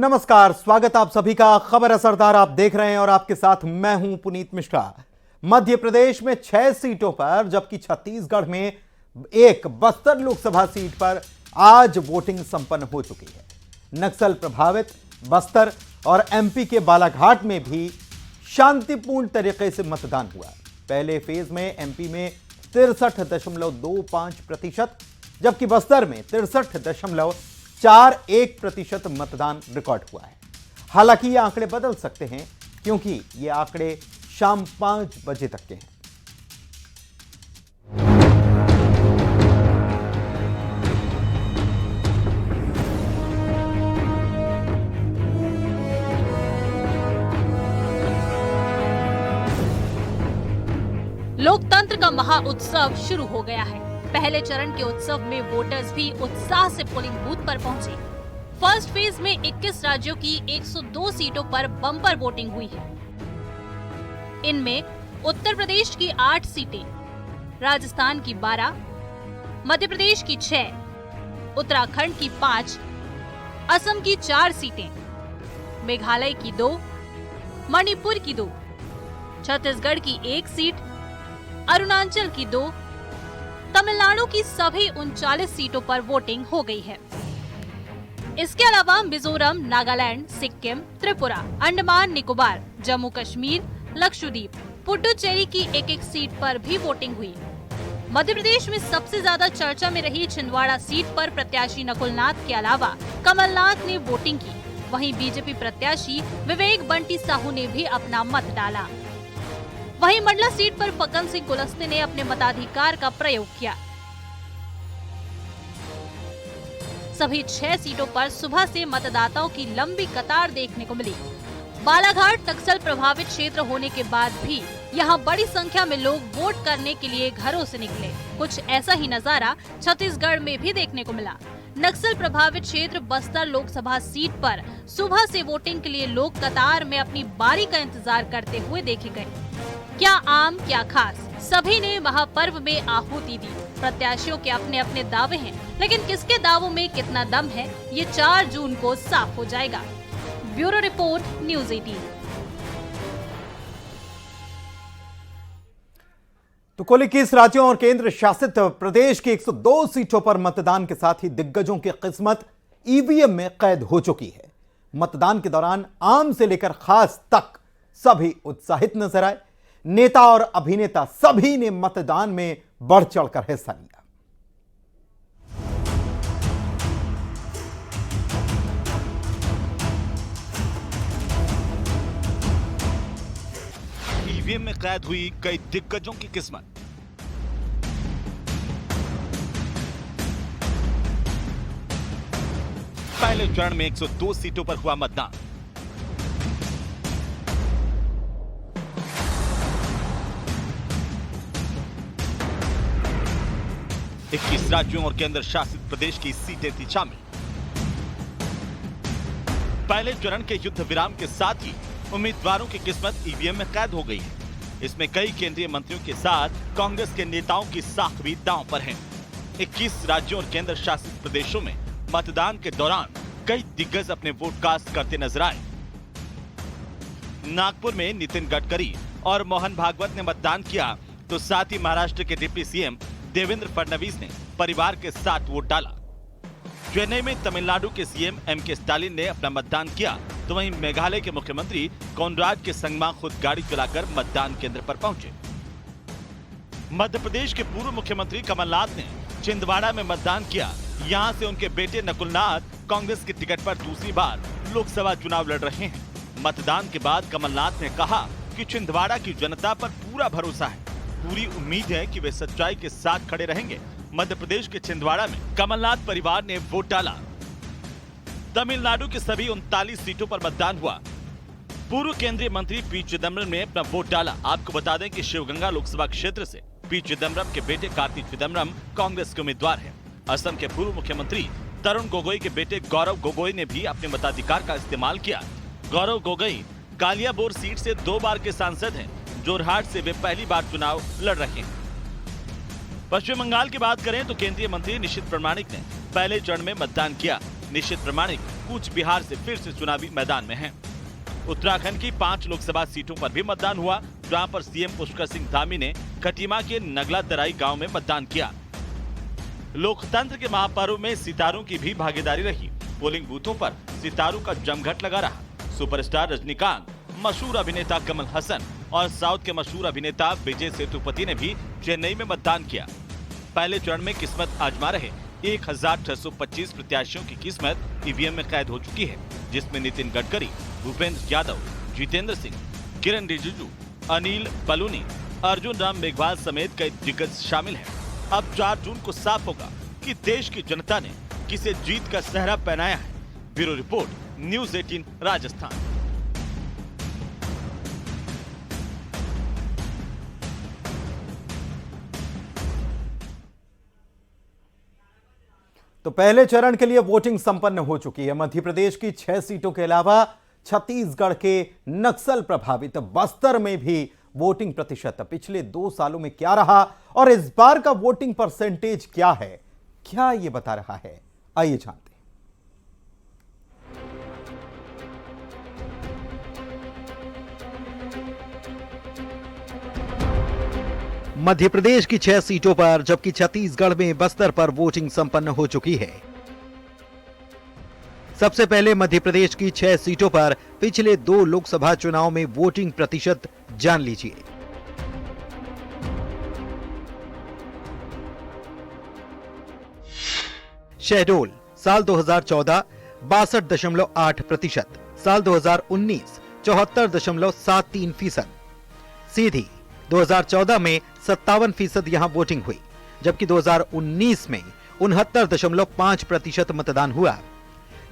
नमस्कार, स्वागत आप सभी का खबर असरदार आप देख रहे हैं और आपके साथ मैं हूं पुनीत मिश्रा। मध्य प्रदेश में 6 सीटों पर जबकि छत्तीसगढ़ में एक बस्तर लोकसभा सीट पर आज वोटिंग संपन्न हो चुकी है। नक्सल प्रभावित बस्तर और एमपी के बालाघाट में भी शांतिपूर्ण तरीके से मतदान हुआ। पहले फेज में एमपी में 63.25%, जबकि बस्तर में 63.41% मतदान रिकॉर्ड हुआ है। हालांकि ये आंकड़े बदल सकते हैं क्योंकि ये आंकड़े शाम 5 बजे तक के हैं। लोकतंत्र का महाउत्सव शुरू हो गया है। पहले चरण के उत्सव में वोटर्स भी उत्साह से पोलिंग बूथ पर पहुंचे। फर्स्ट फेज में 21 राज्यों की 102 सीटों पर बम्पर वोटिंग हुई है। इनमें उत्तर प्रदेश की 8 सीटें, राजस्थान की 12, मध्य प्रदेश की 6, उत्तराखंड की 5, असम की 4 सीटें, मेघालय की 2, मणिपुर की 2, छत्तीसगढ़ की 1 सीट, अरुणाचल की 2, तमिलनाडु की सभी 39 सीटों पर वोटिंग हो गई है। इसके अलावा मिजोरम, नागालैंड, सिक्किम, त्रिपुरा, अंडमान निकोबार, जम्मू कश्मीर, लक्षद्वीप, पुडुचेरी की एक सीट पर भी वोटिंग हुई। मध्य प्रदेश में सबसे ज्यादा चर्चा में रही छिंदवाड़ा सीट पर प्रत्याशी नकुलनाथ के अलावा कमलनाथ ने वोटिंग की। वहीं बीजेपी प्रत्याशी विवेक बंटी साहू ने भी अपना मत डाला। वहीं मंडला सीट पर फग्गन सिंह कुलस्ते ने अपने मताधिकार का प्रयोग किया। सभी 6 सीटों पर सुबह से मतदाताओं की लंबी कतार देखने को मिली। बालाघाट नक्सल प्रभावित क्षेत्र होने के बाद भी यहां बड़ी संख्या में लोग वोट करने के लिए घरों से निकले। कुछ ऐसा ही नजारा छत्तीसगढ़ में भी देखने को मिला। नक्सल प्रभावित क्षेत्र बस्तर लोकसभा सीट पर सुबह से वोटिंग के लिए लोग कतार में अपनी बारी का इंतजार करते हुए देखे गए। क्या आम क्या खास, सभी ने महापर्व में आहुति दी। प्रत्याशियों के अपने अपने दावे हैं, लेकिन किसके दावों में कितना दम है ये 4 जून को साफ हो जाएगा। Bureau report, news 18। तो कुल 21 राज्यों और केंद्र शासित प्रदेश की 102 सीटों पर मतदान के साथ ही दिग्गजों की किस्मत ईवीएम में कैद हो चुकी है। मतदान के दौरान आम से लेकर खास तक सभी उत्साहित नजर आए। नेता और अभिनेता सभी ने मतदान में बढ़ चढ़कर हिस्सा लिया। ईवीएम में कैद हुई कई दिग्गजों की किस्मत। पहले चरण में 102 सीटों पर हुआ मतदान। इक्कीस राज्यों और केंद्र शासित प्रदेश की सीटें थी शामिल। पहले चरण के युद्ध विराम के साथ ही उम्मीदवारों की किस्मत ईवीएम में कैद हो गई है। इसमें कई केंद्रीय मंत्रियों के साथ कांग्रेस के नेताओं की साख भी दांव पर है। 21 राज्यों और केंद्र शासित प्रदेशों में मतदान के दौरान कई दिग्गज अपने वोट कास्ट करते नजर आए। नागपुर में नितिन गडकरी और मोहन भागवत ने मतदान किया, तो साथ ही महाराष्ट्र के डिप्टी सीएम देवेंद्र फडणवीस ने परिवार के साथ वोट डाला। चेन्नई में तमिलनाडु के सीएम एमके स्टालिन ने अपना मतदान किया, तो वहीं मेघालय के मुख्यमंत्री कोनराड के संगमा खुद गाड़ी चलाकर मतदान केंद्र पर पहुंचे। मध्य प्रदेश के पूर्व मुख्यमंत्री कमलनाथ ने छिंदवाड़ा में मतदान किया। यहां से उनके बेटे नकुलनाथ कांग्रेस की टिकट पर दूसरी बार लोकसभा चुनाव लड़ रहे हैं। मतदान के बाद कमलनाथ ने कहा कि छिंदवाड़ा की जनता पर पूरा भरोसा है, पूरी उम्मीद है कि वे सच्चाई के साथ खड़े रहेंगे। मध्य प्रदेश के छिंदवाड़ा में कमलनाथ परिवार ने वोट डाला। तमिलनाडु की सभी 39 सीटों पर मतदान हुआ। पूर्व केंद्रीय मंत्री पी चिदम्बरम ने अपना वोट डाला। आपको बता दें कि शिवगंगा लोकसभा क्षेत्र से पी चिदम्बरम के बेटे कार्ति चिदम्बरम कांग्रेस के उम्मीदवार हैं। असम के पूर्व मुख्यमंत्री तरुण गोगोई के बेटे गौरव गोगोई ने भी अपने मताधिकार का इस्तेमाल किया। गौरव गोगोई कालियाबोर सीट से 2 बार के सांसद हैं। जोरहाट से वे पहली बार चुनाव लड़ रहे हैं। पश्चिम बंगाल की बात करें तो केंद्रीय मंत्री निशित प्रामाणिक ने पहले चरण में मतदान किया। निशित प्रामाणिक कूच बिहार से फिर से चुनावी मैदान में हैं। उत्तराखंड की 5 लोकसभा सीटों पर भी मतदान हुआ, जहां पर सीएम पुष्कर सिंह धामी ने खटीमा के नगला तराई गांव में मतदान किया। लोकतंत्र के महापर्व में सितारों की भी भागीदारी रही। पोलिंग बूथों पर सितारों का जमघट लगा रहा। सुपरस्टार रजनीकांत, मशहूर अभिनेता कमल हसन और साउथ के मशहूर अभिनेता विजय सेतुपति ने भी चेन्नई में मतदान किया। पहले चरण में किस्मत आजमा रहे 1625 प्रत्याशियों की किस्मत ईवीएम में कैद हो चुकी है, जिसमें नितिन गडकरी, भूपेंद्र यादव, जितेंद्र सिंह, किरण रिजिजू, अनिल बलूनी, अर्जुन राम मेघवाल समेत कई दिग्गज शामिल हैं। अब 4 जून को साफ होगा कि देश की जनता ने किसे जीत का सेहरा पहनाया है। Bureau report, news 18 Rajasthan. तो पहले चरण के लिए वोटिंग संपन्न हो चुकी है। मध्य प्रदेश की 6 सीटों के अलावा छत्तीसगढ़ के नक्सल प्रभावित बस्तर में भी वोटिंग प्रतिशत पिछले 2 सालों में क्या रहा और इस बार का वोटिंग परसेंटेज क्या है, क्या यह बता रहा है, आइए जानते हैं। मध्य प्रदेश की 6 सीटों पर जबकि छत्तीसगढ़ में बस्तर पर वोटिंग संपन्न हो चुकी है। सबसे पहले मध्य प्रदेश की 6 सीटों पर पिछले 2 लोकसभा चुनाव में वोटिंग प्रतिशत जान लीजिए। शहडोल साल 2014 62.8%, साल 2019 74.73%, सीधी 2014 में 57% यहां वोटिंग हुई, जबकि 2019 में 69.5% मतदान हुआ।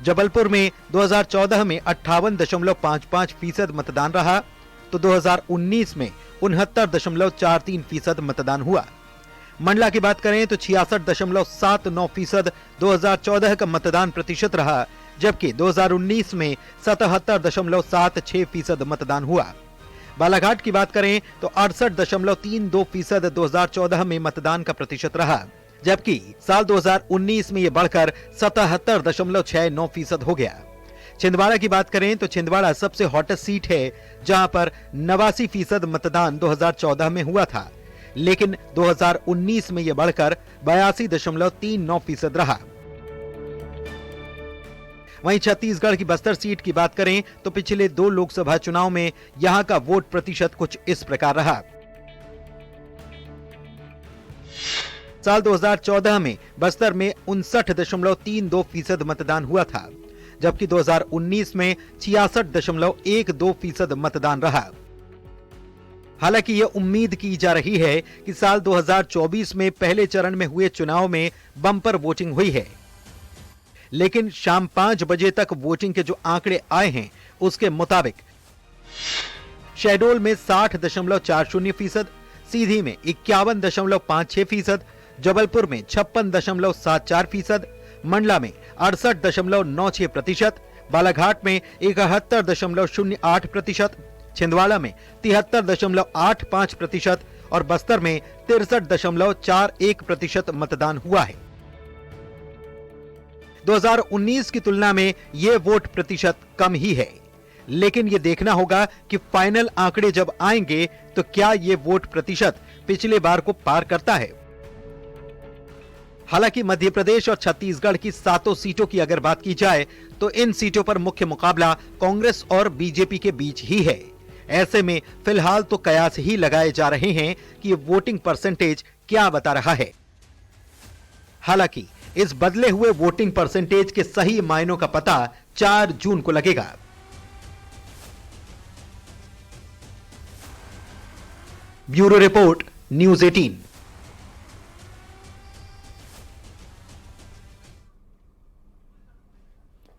जबलपुर में 2014 में 58.55% मतदान रहा, तो 2019 में 69.43% मतदान हुआ। मंडला की बात करें तो 66.79% 2014 का मतदान प्रतिशत रहा, जबकि 2019 में 77.76% मतदान हुआ। बालाघाट की बात करें तो 68.32% 2014 में मतदान का प्रतिशत रहा, जबकि साल 2019 में यह बढ़कर 77.69% हो गया। छिंदवाड़ा की बात करें तो छिंदवाड़ा सबसे हॉटेस्ट सीट है, जहां पर 89% मतदान 2014 में हुआ था, लेकिन 2019 में यह बढ़कर 82.39% रहा। वहीं छत्तीसगढ़ की बस्तर सीट की बात करें तो पिछले 2 लोकसभा चुनाव में यहां का वोट प्रतिशत कुछ इस प्रकार रहा। साल 2014 में बस्तर में 59.32% मतदान हुआ था, जबकि 2019 में 66.12% मतदान रहा। हालांकि यह उम्मीद की जा रही है कि साल 2024 में पहले चरण में हुए चुनाव में बम्पर वोटिंग हुई है, लेकिन शाम 5 बजे तक वोटिंग के जो आंकड़े आए हैं उसके मुताबिक शहडोल में 60.40%, सीधी में 51.56%, जबलपुर में 56.74%, मंडला में 68.96%, बालाघाट में 71.08%, छिंदवाड़ा में 73.85% और बस्तर में 63.41% मतदान हुआ है। 2019 की तुलना में यह वोट प्रतिशत कम ही है, लेकिन यह देखना होगा कि फाइनल आंकड़े जब आएंगे तो क्या यह वोट प्रतिशत पिछले बार को पार करता है। हालांकि मध्य प्रदेश और छत्तीसगढ़ की 7 सीटों की अगर बात की जाए तो इन सीटों पर मुख्य मुकाबला कांग्रेस और बीजेपी के बीच ही है। ऐसे में फिलहाल तो कयास ही लगाए जा रहे हैं कि वोटिंग परसेंटेज क्या बता रहा है। हालांकि इस बदले हुए वोटिंग परसेंटेज के सही मायनों का पता 4 जून को लगेगा। Bureau report, news 18।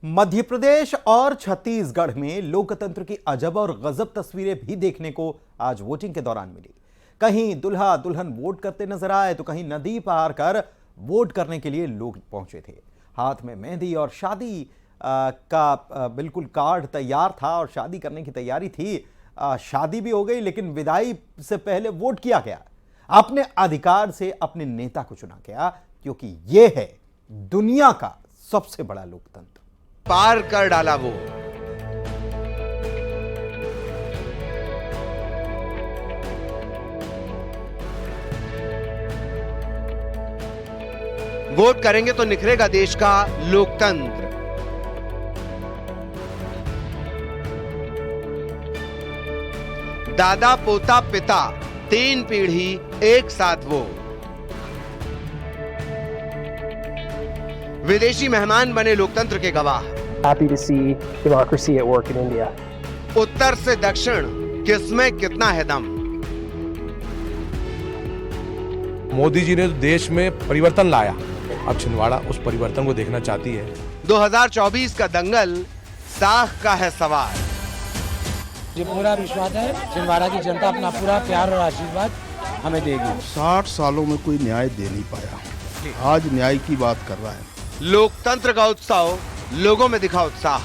Madhya Pradesh और छत्तीसगढ़ में लोकतंत्र की अजब और गजब तस्वीरें भी देखने को आज वोटिंग के दौरान मिली। कहीं दुल्हा दुल्हन वोट करते नजर आए तो कहीं नदी पार कर वोट करने के लिए लोग पहुंचे थे। हाथ में मेहंदी और शादी का बिल्कुल कार्ड तैयार था और शादी करने की तैयारी थी। शादी भी हो गई, लेकिन विदाई से पहले वोट किया गया। अपने अधिकार से अपने नेता को चुना गया, क्योंकि यह है दुनिया का सबसे बड़ा लोकतंत्र। पार कर डाला वो। वोट करेंगे तो निखरेगा देश का लोकतंत्र। दादा पोता पिता 3 पीढ़ी एक साथ वो। विदेशी मेहमान बने लोकतंत्र के गवाह। Happy to see democracy at work in India. उत्तर से दक्षिण किसमें कितना है दम। मोदी जी ने देश में परिवर्तन लाया, अब छिंदवाड़ा उस परिवर्तन को देखना चाहती है। 2024 का दंगल साख का है सवाल। ये पूरा विश्वास है छिंदवाड़ा की जनता अपना पूरा प्यार और आशीर्वाद हमें देगी। 60 सालों में कोई न्याय दे नहीं पाया, आज न्याय की बात कर रहा है। लोकतंत्र का उत्सव, लोगों में दिखा उत्साह।